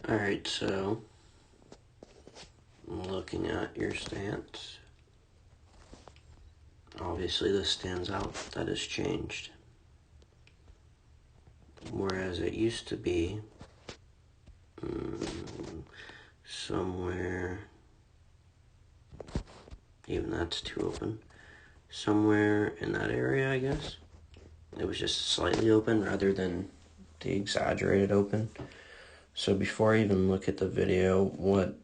Alright, so looking at your stance, obviously this stands out, that has changed. Whereas it used to be somewhere, even that's too open, somewhere in that area, I guess. It was just slightly open rather than the exaggerated open. So before I even look at the video, what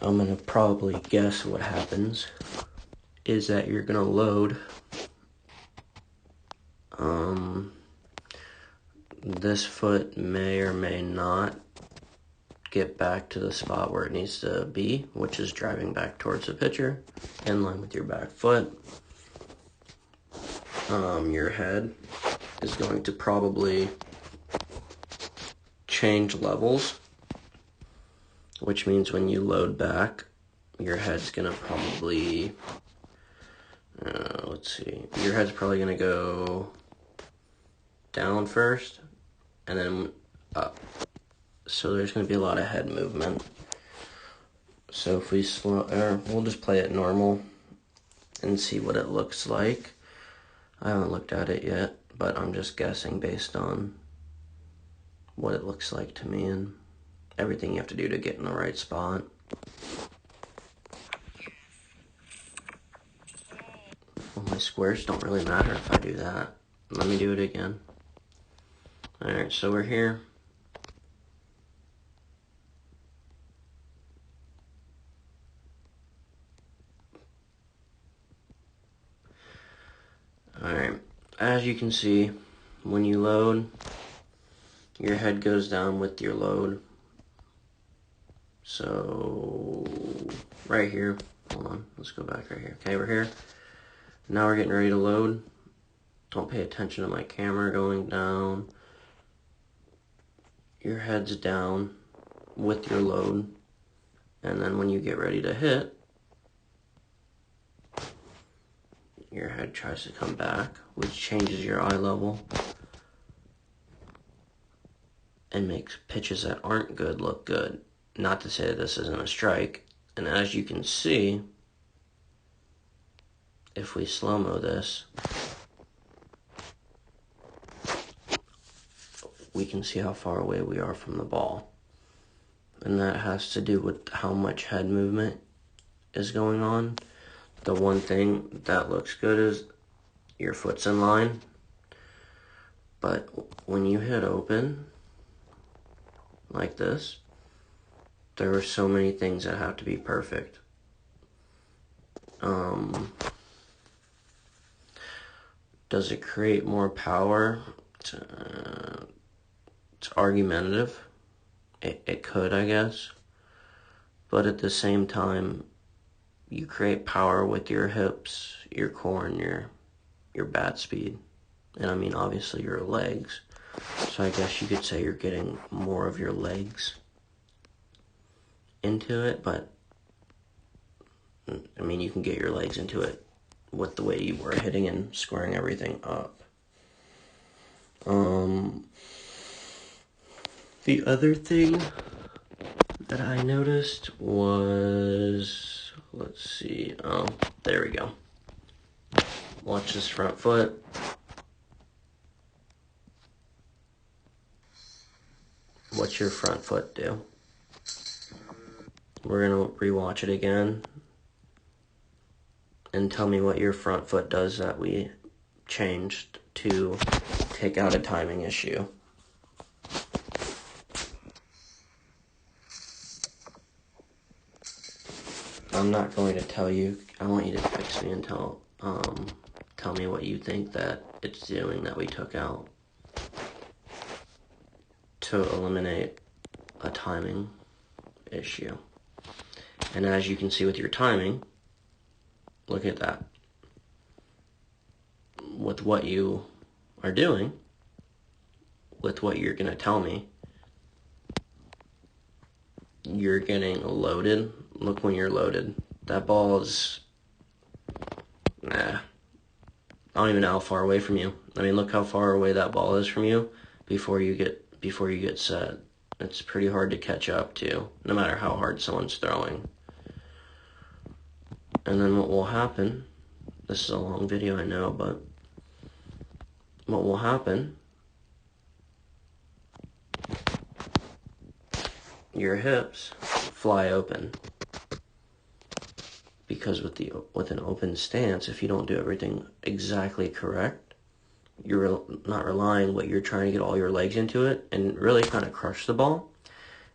I'm going to probably guess what happens is that you're going to load this foot may or may not get back to the spot where it needs to be, which is driving back towards the pitcher, in line with your back foot. Your head is going to probably change levels, which means when you load back, your head's going to probably, your head's probably going to go down first, and then up. So there's going to be a lot of head movement. So if we we'll just play it normal and see what it looks like. I haven't looked at it yet, but I'm just guessing based on what it looks like to me and everything you have to do to get in the right spot. Well, my squares don't really matter if I do that. Let me do it again. Alright, so we're here. Alright, as you can see, when you load, your head goes down with your load. So, right here, hold on, let's go back right here. Okay, we're here. Now we're getting ready to load. Don't pay attention to my camera going down. Your head's down with your load. And then when you get ready to hit, your head tries to come back, which changes your eye level and makes pitches that aren't good look good. Not to say that this isn't a strike. And as you can see, if we slow-mo this, we can see how far away we are from the ball. And that has to do with how much head movement is going on. The one thing that looks good is your foot's in line. But when you hit open, like this, there are so many things that have to be perfect. Does it create more power? It's argumentative. It could, I guess. But at the same time, you create power with your hips, your core, and your bat speed. And I mean, obviously, your legs. So I guess you could say you're getting more of your legs into it, but I mean, you can get your legs into it with the way you were hitting and squaring everything up. The other thing that I noticed was, let's see, oh, there we go. Watch this front foot. What's your front foot do? We're going to rewatch it again. And tell me what your front foot does that we changed to take out a timing issue. I'm not going to tell you. I want you to fix me and tell me what you think that it's doing that we took out to eliminate a timing issue. And as you can see with your timing, look at that. With what you are doing, with what you're going to tell me, you're getting loaded. Look when you're loaded. That ball is, I don't even know how far away from you. I mean, look how far away that ball is from you before you get set. It's pretty hard to catch up to, no matter how hard someone's throwing. And then what will happen, this is a long video, I know, but what will happen, your hips fly open. Because with an open stance, if you don't do everything exactly correct, you're not relying what you're trying to get all your legs into it and really kind of crush the ball,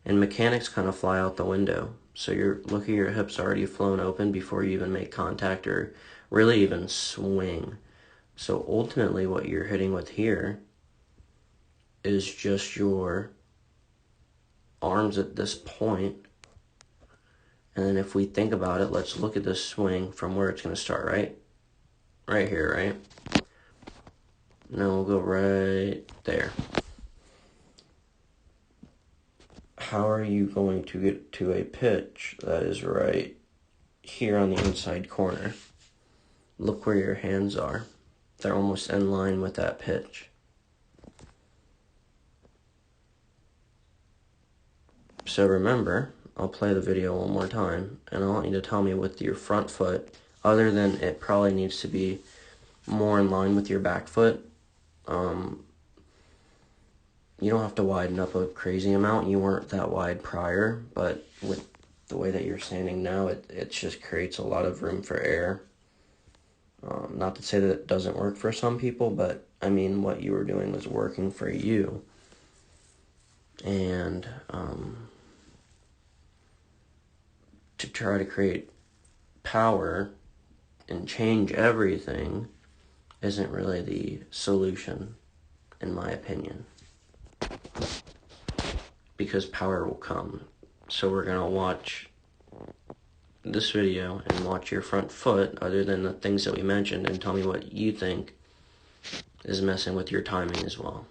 and mechanics kind of fly out the window. So look at your hips already flown open before you even make contact or really even swing. So ultimately what you're hitting with here is just your arms at this point. And then if we think about it, let's look at this swing from where it's going to start, right? Right here, right? Now we'll go right there. How are you going to get to a pitch that is right here on the inside corner? Look where your hands are. They're almost in line with that pitch. So remember, I'll play the video one more time, and I want you to tell me with your front foot, other than it probably needs to be more in line with your back foot. You don't have to widen up a crazy amount. You weren't that wide prior, but with the way that you're standing now, it just creates a lot of room for air. Not to say that it doesn't work for some people, but I mean, what you were doing was working for you. And to try to create power and change everything isn't really the solution, in my opinion. Because power will come. So we're going to watch this video and watch your front foot, other than the things that we mentioned, and tell me what you think is messing with your timing as well.